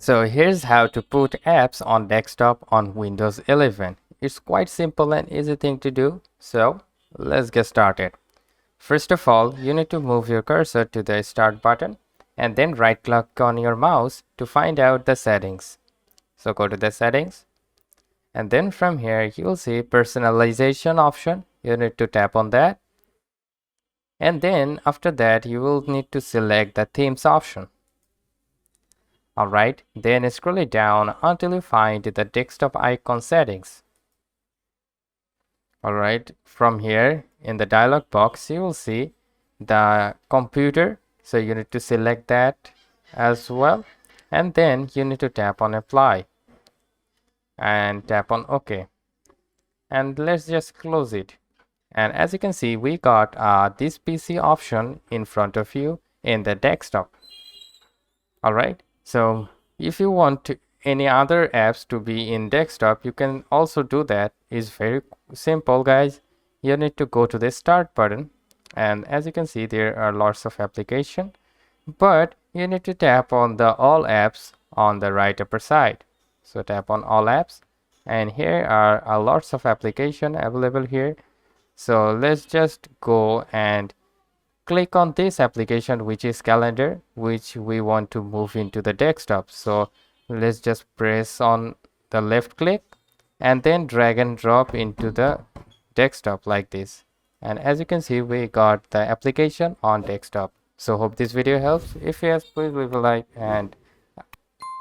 So here's how to put apps on desktop on Windows 11. It's quite simple and easy thing to do. So let's get started. First of all, you need to move your cursor to the start button and then right click on your mouse to find out the settings. So go to the settings and then from here you will see personalization option. You need to tap on that. And then after that you will need to select the themes option. Alright, then scroll it down until you find the desktop icon settings. Alright, from here in the dialog box you will see the computer, so you need to select that as well, and then you need to tap on apply and tap on OK, and let's just close it. And as you can see, we got this PC option in front of you in the desktop. Alright, so if you want any other apps to be in desktop, you can also do that. It's very simple, guys. You need to go to the start button, and as you can see, there are lots of applications, but you need to tap on the all apps on the right upper side. So tap on all apps, and here are lots of applications available here. So let's just go and click on this application, which is calendar, which we want to move into the desktop. So let's just press on the left click and then drag and drop into the desktop like this. And as you can see, we got the application on desktop. So hope this video helps. If yes, please leave a like and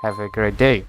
have a great day.